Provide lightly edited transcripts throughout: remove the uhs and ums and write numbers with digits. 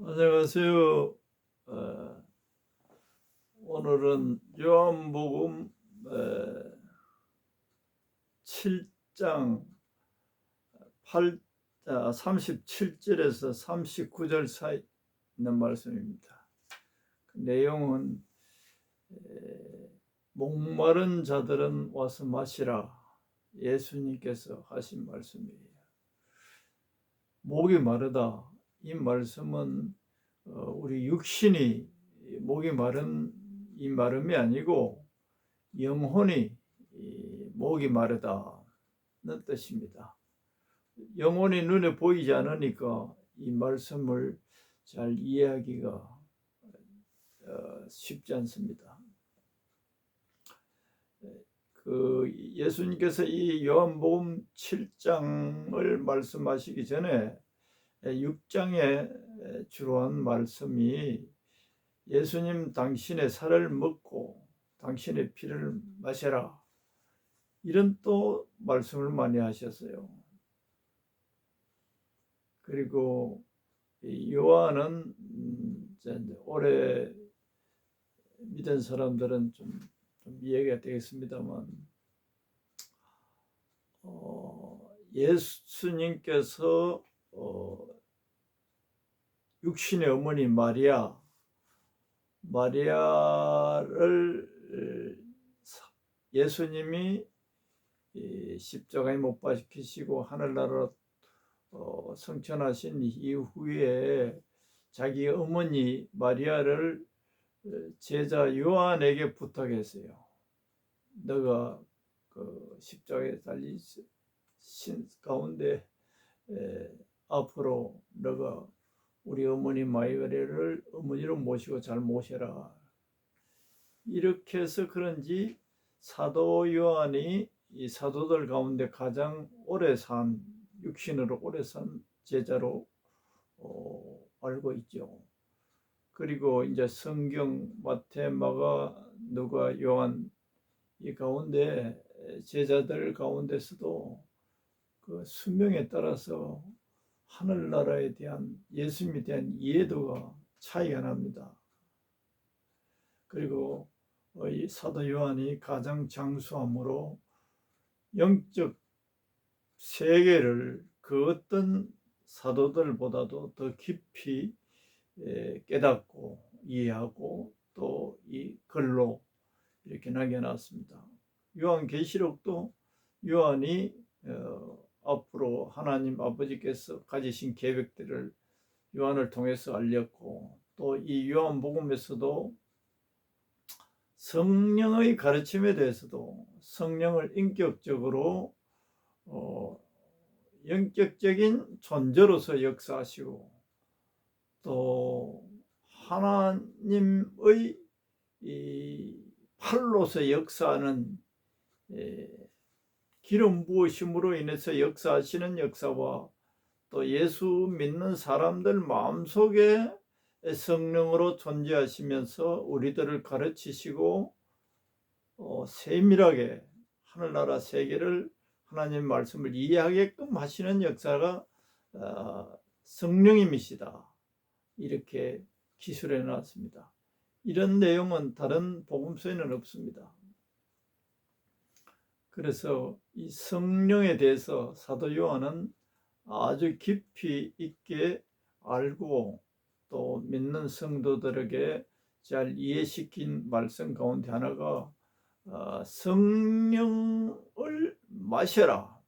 안녕하세요. 오늘은 요한복음 7장 37절에서 39절 사이 있는 말씀입니다. 그 내용은 목마른 자들은 와서 마시라, 예수님께서 하신 말씀이에요. 목이 마르다, 이 말씀은 우리 육신이 목이 마른 이 마름이 아니고 영혼이 목이 마르다는 뜻입니다. 영혼이 눈에 보이지 않으니까 이 말씀을 잘 이해하기가 쉽지 않습니다. 예수님께서 이 요한복음 7장을 말씀하시기 전에 6장에 주로 한 말씀이 예수님 당신의 살을 먹고 당신의 피를 마셔라, 이런 또 말씀을 많이 하셨어요. 그리고 요한은 오래 믿은 사람들은 좀 이해가 되겠습니다만 예수님께서 육신의 어머니 마리아를 예수님이 십자가에 못 박히시고 하늘나라로 승천하신 이후에 자기 어머니 마리아를 제자 요한에게 부탁했어요. 너가 그 십자가에 달리신 가운데 앞으로 너가 우리 어머니 마리아를 어머니로 모시고 잘 모셔라. 이렇게 해서 그런지 사도 요한이 이 사도들 가운데 가장 오래 산, 육신으로 오래 산 제자로 알고 있죠. 그리고 이제 성경 마태, 마가, 누가, 요한 이 가운데 제자들 가운데서도 그 수명에 따라서 하늘나라에 대한, 예수님에 대한 이해도가 차이가 납니다. 그리고 이 사도 요한이 가장 장수함으로 영적 세계를 그 어떤 사도들보다도 더 깊이 깨닫고 이해하고 또 이 글로 이렇게 남겨놨습니다. 요한계시록도 요한이 앞으로 하나님 아버지께서 가지신 계획들을 요한을 통해서 알렸고, 또 이 요한복음에서도 성령의 가르침에 대해서도 성령을 인격적으로 영격적인 존재로서 역사하시고, 또 하나님의 이 팔로서 역사하는 기름 부으심으로 인해서 역사하시는 역사와, 또 예수 믿는 사람들 마음속에 성령으로 존재하시면서 우리들을 가르치시고 세밀하게 하늘나라 세계를, 하나님 말씀을 이해하게끔 하시는 역사가 성령님이시다, 이렇게 기술해 놨습니다. 이런 내용은 다른 복음서에는 없습니다. 그래서 이 성령에 대해서 사도 요한은 아주 깊이 있게 알고 또 믿는 성도들에게 잘 이해시킨 말씀 가운데 하나가 성령을 마셔라.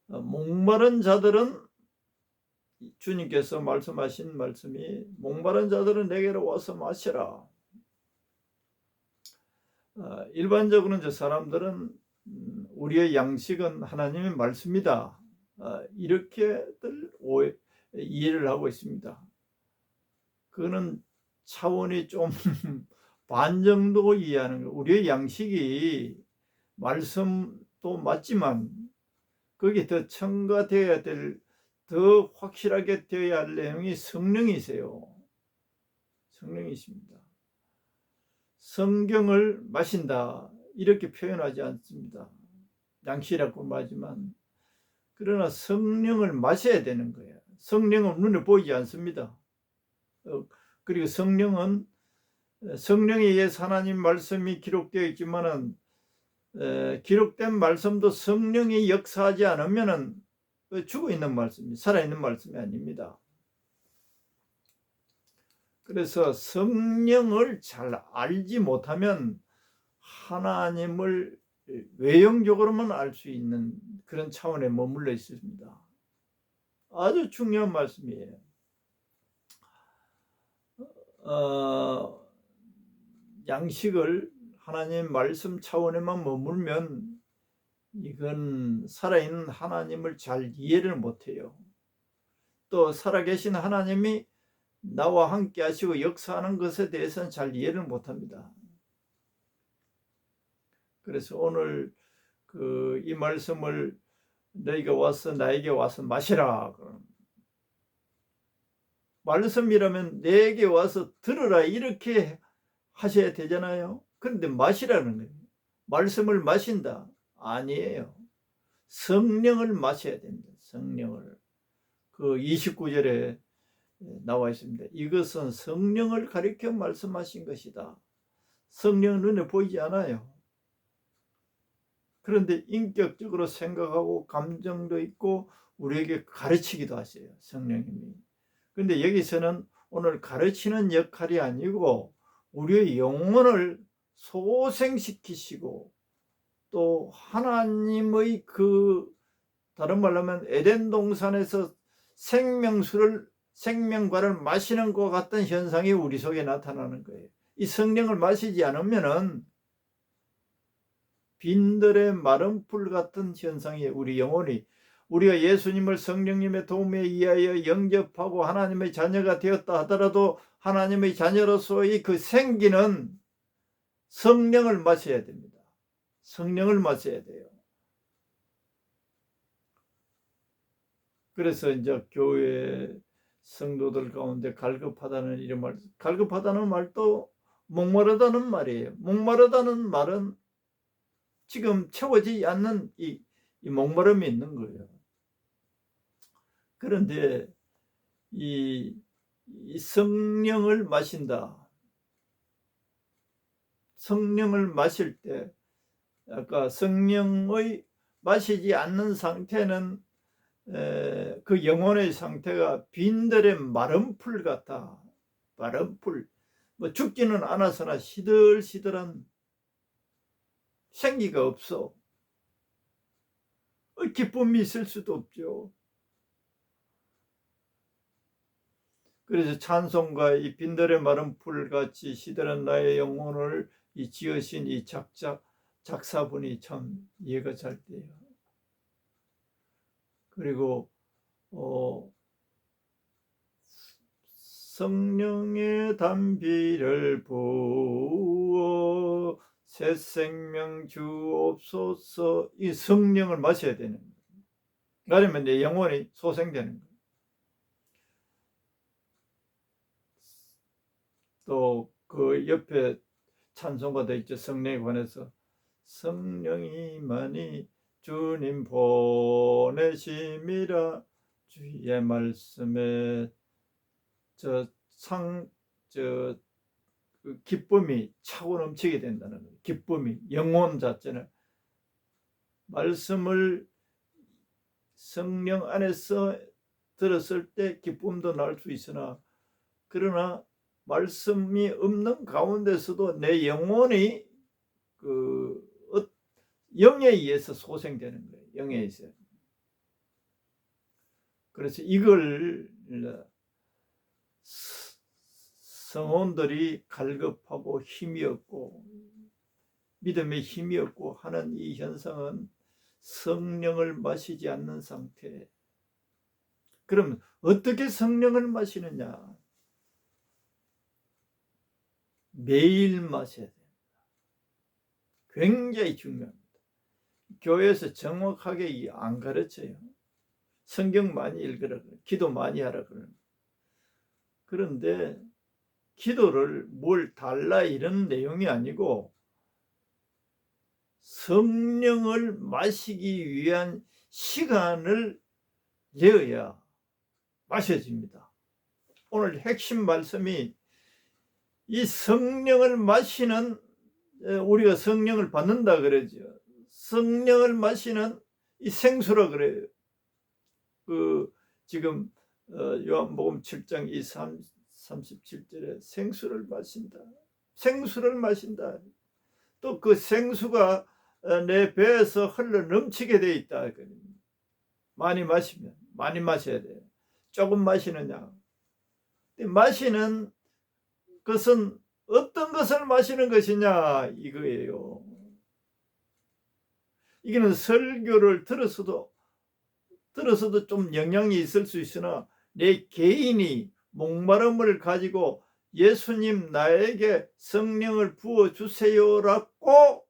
목마른 자들은, 주님께서 말씀하신 말씀이 목마른 자들은 내게로 와서 마셔라. 일반적으로 이제 사람들은 우리의 양식은 하나님의 말씀이다, 이렇게들 이해를 하고 있습니다. 그거는 차원이 좀 반 정도 이해하는 거예요. 우리의 양식이 말씀도 맞지만 거기에 더 첨가되어야 될, 더 확실하게 되어야 할 내용이 성령이세요. 성령이십니다. 성경을 마신다, 이렇게 표현하지 않습니다. 양식이라고 말하지만, 그러나 성령을 마셔야 되는 거예요. 성령은 눈에 보이지 않습니다. 그리고 성령에 의해서 하나님 말씀이 기록되어 있지만은 기록된 말씀도 성령이 역사하지 않으면은 죽어있는 말씀이 살아있는 말씀이 아닙니다. 그래서 성령을 잘 알지 못하면 하나님을 외형적으로만 알 수 있는 그런 차원에 머물러 있습니다. 아주 중요한 말씀이에요. 양식을 하나님 말씀 차원에만 머물면 이건 살아있는 하나님을 잘 이해를 못해요. 또 살아계신 하나님이 나와 함께 하시고 역사하는 것에 대해서는 잘 이해를 못합니다. 그래서 오늘 이 말씀을 너희가 와서 나에게 와서 마시라. 말씀이라면 내게 와서 들으라 이렇게 하셔야 되잖아요. 그런데 마시라는 거예요. 말씀을 마신다? 아니에요. 성령을 마셔야 됩니다. 성령을. 그 29절에 나와 있습니다. 이것은 성령을 가리켜 말씀하신 것이다. 성령은 눈에 보이지 않아요. 그런데 인격적으로 생각하고 감정도 있고 우리에게 가르치기도 하세요. 성령님이. 그런데 여기서는 오늘 가르치는 역할이 아니고 우리의 영혼을 소생시키시고 또 하나님의 다른 말로 하면 에덴 동산에서 생명과를 마시는 것 같은 현상이 우리 속에 나타나는 거예요. 이 성령을 마시지 않으면은 빈들의 마른 풀 같은 현상이 우리 영혼이 우리가 예수님을 성령님의 도움에 의하여 영접하고 하나님의 자녀가 되었다 하더라도 하나님의 자녀로서의 그 생기는 성령을 마셔야 됩니다. 성령을 마셔야 돼요. 그래서 이제 교회 성도들 가운데 갈급하다는 이런 말, 갈급하다는 말도 목마르다는 말이에요. 목마르다는 말은 지금 채워지지 않는 이 목마름이 있는 거예요. 그런데 이 성령을 마신다. 성령을 마실 때 아까 성령의 마시지 않는 상태는 그 영혼의 상태가 빈들의 마른 풀 같아. 마른 풀. 뭐 죽지는 않아서나 시들시들한 생기가 없어. 기쁨이 있을 수도 없죠. 그래서 찬송가 이 빈들의 마른 풀같이 시들한 나의 영혼을 이 지으신 이 작사분이 참 이해가 잘 돼요. 그리고 성령의 담비를 부어 새 생명 주옵소서. 이 성령을 마셔야 되는 거예요. 그러면 내 영혼이 소생되는 거예요. 또 그 옆에 찬송가도 있죠. 성령에 관해서 성령이만이 주님 보내심이라 주의 말씀에 그 기쁨이 차고 넘치게 된다는 거예요. 기쁨이 영혼 자체는 말씀을 성령 안에서 들었을 때 기쁨도 날 수 있으나 그러나 말씀이 없는 가운데서도 내 영혼이 영에 의해서 소생되는 거예요. 영에 의해서. 그래서 이걸 성원들이 갈급하고 힘이 없고 믿음에 힘이 없고 하는 이 현상은 성령을 마시지 않는 상태. 그럼 어떻게 성령을 마시느냐? 매일 마셔야 됩니다. 굉장히 중요합니다. 교회에서 정확하게 안 가르쳐요. 성경 많이 읽으라 그래요. 기도 많이 하라 그래요. 그런데 기도를 뭘 달라 이런 내용이 아니고 성령을 마시기 위한 시간을 내어야 마셔집니다. 오늘 핵심 말씀이 이 성령을 마시는, 우리가 성령을 받는다 그러죠. 성령을 마시는 이 생수라 그래요. 지금 요한복음 7장 37절에 생수를 마신다. 생수를 마신다. 또 그 생수가 내 배에서 흘러 넘치게 돼 있다. 많이 마시면 많이 마셔야 돼요. 조금 마시느냐. 마시는 것은 어떤 것을 마시는 것이냐 이거예요. 이거는 설교를 들어서도 좀 영향이 있을 수 있으나 내 개인이 목마름을 가지고 예수님 나에게 성령을 부어주세요라고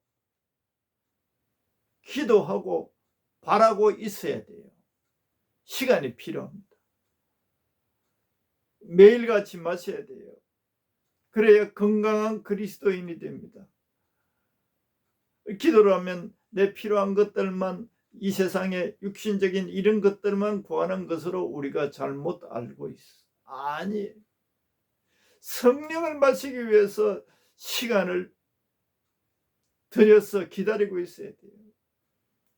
기도하고 바라고 있어야 돼요. 시간이 필요합니다. 매일같이 마셔야 돼요. 그래야 건강한 그리스도인이 됩니다. 기도를 하면 내 필요한 것들만, 이 세상의 육신적인 이런 것들만 구하는 것으로 우리가 잘못 알고 있어. 아니, 성령을 마시기 위해서 시간을 들여서 기다리고 있어야 돼요.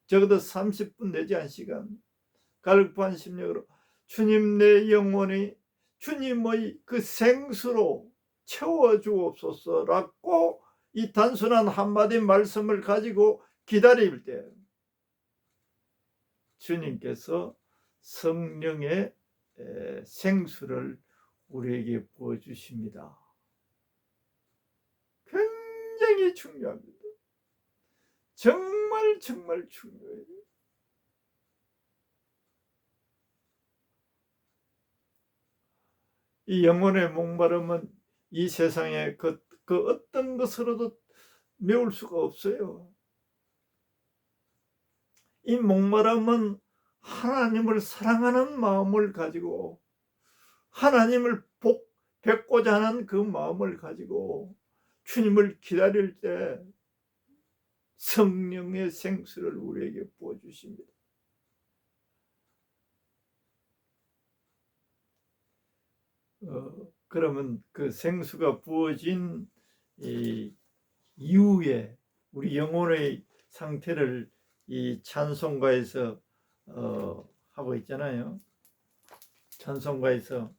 적어도 30분 내지 1시간 갈급한 심령으로 주님, 내 영혼이 주님의 그 생수로 채워주옵소서라고 이 단순한 한마디 말씀을 가지고 기다릴 때 주님께서 성령의 생수를 우리에게 부어주십니다. 굉장히 중요합니다. 정말 중요해요. 이 영혼의 목마름은 이 세상의 그 어떤 것으로도 메울 수가 없어요. 이 목마름은 하나님을 사랑하는 마음을 가지고 하나님을 뵙고자 하는 그 마음을 가지고 주님을 기다릴 때 성령의 생수를 우리에게 부어주십니다. 그러면 그 생수가 부어진 이후에 우리 영혼의 상태를 이 찬송가에서 하고 있잖아요. 찬송가에서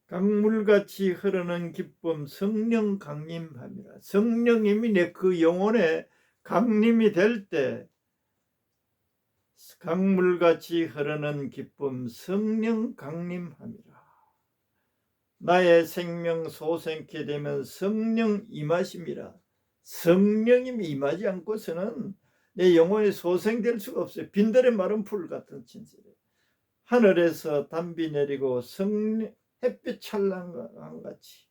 강물같이 흐르는 기쁨 성령 강림함이라. 성령님이 내 그 영혼에 강림이 될 때 강물같이 흐르는 기쁨 성령 강림함이라. 나의 생명 소생케 되면 성령 임하심이라. 성령님이 임하지 않고서는 내 영혼이 소생될 수가 없어요. 빈들의 마른 풀 같은 진실에 하늘에서 담비 내리고 햇빛 찬란한 같이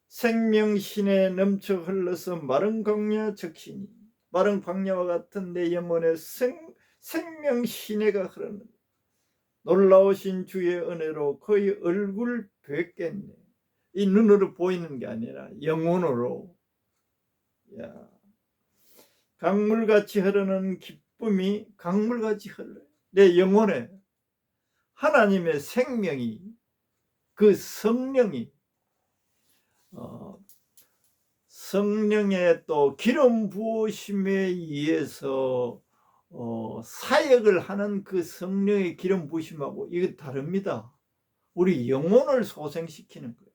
생명신에 넘쳐 흘러서 마른 광야 적시니. 마른 광야와 같은 내 영혼에 생명신해가 흐르는 놀라우신 주의 은혜로 그의 얼굴 뵙겠네. 이 눈으로 보이는 게 아니라 영혼으로. 강물같이 흐르는 기쁨이 강물같이 흘러요. 내 영혼에 하나님의 생명이, 그 성령이, 성령의 또 기름 부으심에 의해서 사역을 하는 그 성령의 기름 부으심하고 이거 다릅니다. 우리 영혼을 소생시키는 거예요.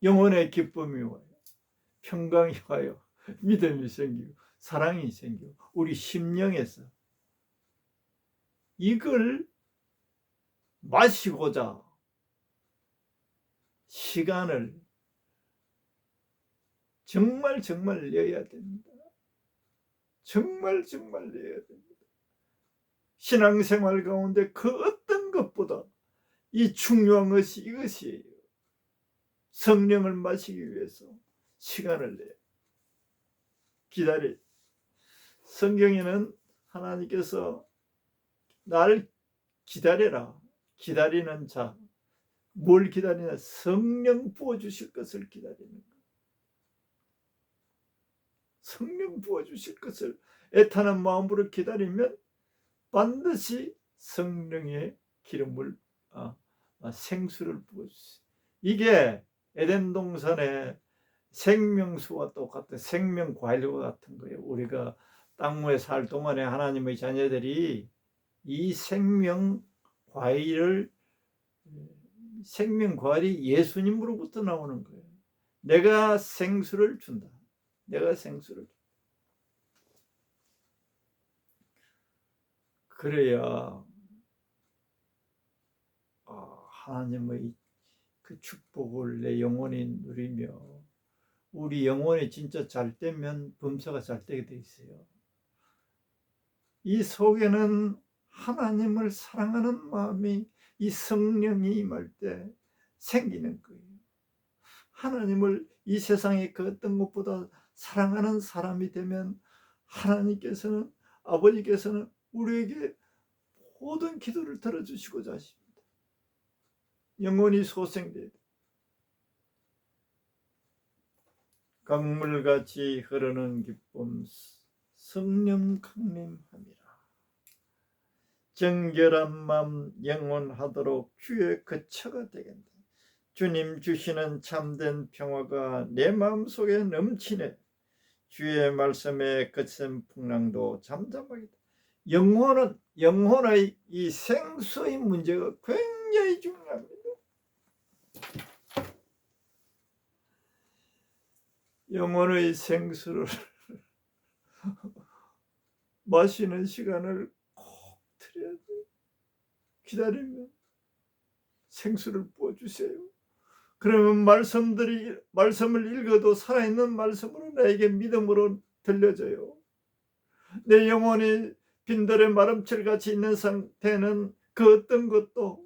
영혼의 기쁨이 와요. 평강이 와요. 믿음이 생기고 사랑이 생기고 우리 심령에서 이걸 마시고자 시간을 정말 내야 됩니다. 정말 내야 됩니다. 신앙생활 가운데 그 어떤 것보다 이 중요한 것이 이것이에요. 성령을 마시기 위해서 시간을 내요. 기다려. 성경에는 하나님께서 날 기다려라. 기다리는 자. 뭘 기다리냐? 성령 부어주실 것을 기다리는 것. 성령 부어주실 것을 애타는 마음으로 기다리면 반드시 성령의 기름을 생수를 부어주세요. 이게 에덴 동산의 생명수와 똑같은 생명과일과 같은 거예요. 우리가 땅 위에 살 동안에 하나님의 자녀들이 이 생명과일이 예수님으로부터 나오는 거예요. 내가 생수를 준다. 내가 생수를 준다. 그래야 하나님의 그 축복을 내 영혼이 누리며 우리 영혼이 진짜 잘 되면 범사가 잘 되게 돼 있어요. 이 속에는 하나님을 사랑하는 마음이 이 성령이 임할 때 생기는 거예요. 하나님을 이 세상의 그 어떤 것보다 사랑하는 사람이 되면 하나님께서는 아버지께서는 우리에게 모든 기도를 들어주시고자 하십니다. 영혼이 소생되어 강물같이 흐르는 기쁨 성령 강림함이라. 정결한 마음 영원하도록 주의 거처가 되겠다. 주님 주시는 참된 평화가 내 마음속에 넘치네. 주의 말씀에 거친 풍랑도 잠잠하겠다. 영혼의 이 생수의 문제가 굉장히 중요합니다. 영혼의 생수를 마시는 시간을 꼭 드려야 돼요. 기다리면 생수를 부어주세요. 그러면 말씀을 읽어도 살아있는 말씀으로 나에게 믿음으로 들려져요. 내 영혼이 빈들의 마름철같이 있는 상태는 그 어떤 것도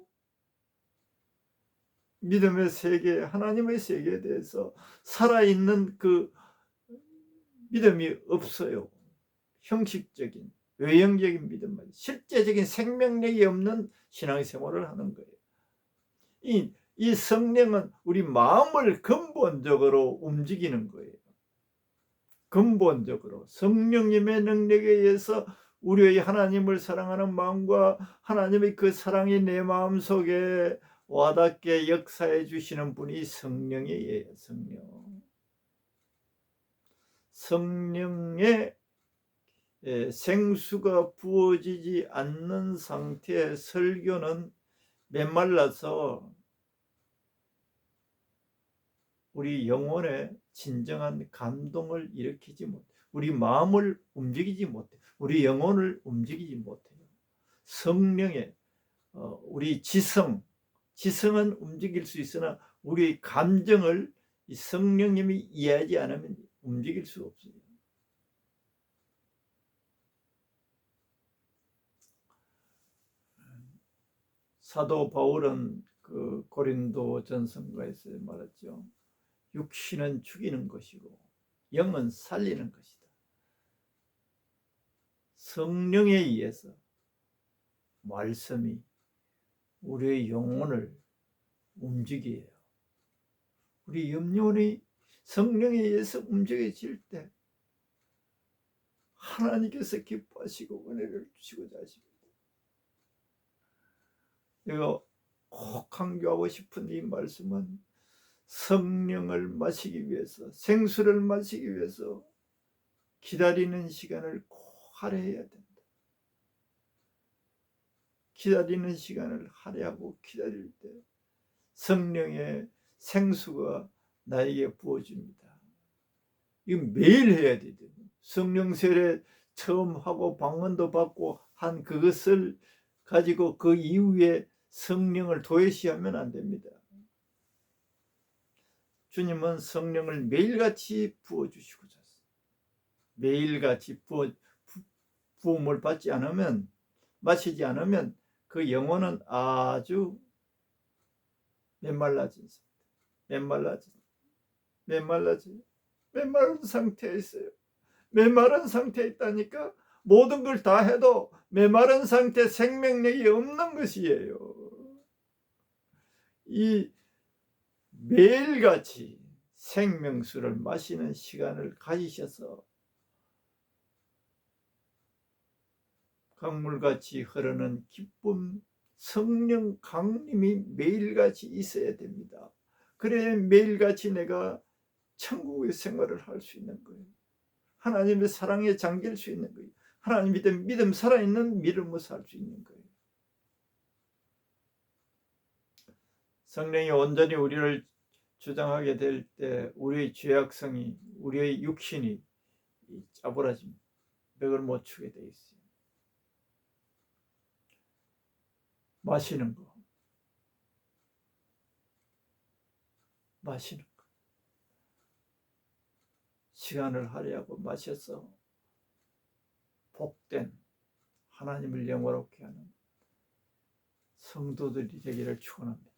믿음의 세계, 하나님의 세계에 대해서 살아있는 그 믿음이 없어요. 형식적인, 외형적인 믿음만, 실제적인 생명력이 없는 신앙생활을 하는 거예요. 이 성령은 우리 마음을 근본적으로 움직이는 거예요. 근본적으로 성령님의 능력에 의해서 우리의 하나님을 사랑하는 마음과 하나님의 그 사랑이 내 마음속에 와닿게 역사해 주시는 분이 성령이에요. 성령의 생수가 부어지지 않는 상태의 설교는 메말라서 우리 영혼에 진정한 감동을 일으키지 못해. 우리 마음을 움직이지 못해. 우리 영혼을 움직이지 못해요. 성령의 우리 지성은 움직일 수 있으나 우리 감정을 이 성령님이 이해하지 않으면 움직일 수 없어요. 사도 바울은 그 고린도 전서가에서 말했죠. 육신은 죽이는 것이고 영은 살리는 것이다. 성령에 의해서 말씀이 우리의 영혼을 움직여요. 우리 영혼이 성령에 의해서 움직여질 때 하나님께서 기뻐하시고 은혜를 주시고자 하십니다. 내가 꼭 강조하고 싶은 이 말씀은 성령을 마시기 위해서, 생수를 마시기 위해서 기다리는 시간을 꼭 할애해야 된다. 기다리는 시간을 할애하고 기다릴 때 성령의 생수가 나에게 부어집니다. 이건 매일 해야 되거든요. 성령 세례 처음 하고 방언도 받고 한 그것을 가지고 그 이후에 성령을 도외시하면 안 됩니다. 주님은 성령을 매일같이 부어주시고자 했어요. 매일같이 부음을 받지 않으면, 마시지 않으면 그 영혼은 아주 메말라진 메마른 상태에 있어요. 메마른 상태에 있다니까 모든 걸 다 해도 메마른 상태, 생명력이 없는 것이에요. 이 매일같이 생명수를 마시는 시간을 가지셔서 강물같이 흐르는 기쁨, 성령 강림이 매일같이 있어야 됩니다. 그래야 매일같이 내가 천국의 생활을 할 수 있는 거예요. 하나님의 사랑에 잠길 수 있는 거예요. 하나님 믿음 살아있는 믿음으로 살 수 있는 거예요. 성령이 온전히 우리를 주장하게 될 때 우리의 죄악성이, 우리의 육신이 짜부라집니다. 벽을 못 추게 돼 있어요. 마시는 거. 시간을 할애하고 마셔서 복된 하나님을 영화롭게 하는 성도들이 되기를 축원합니다.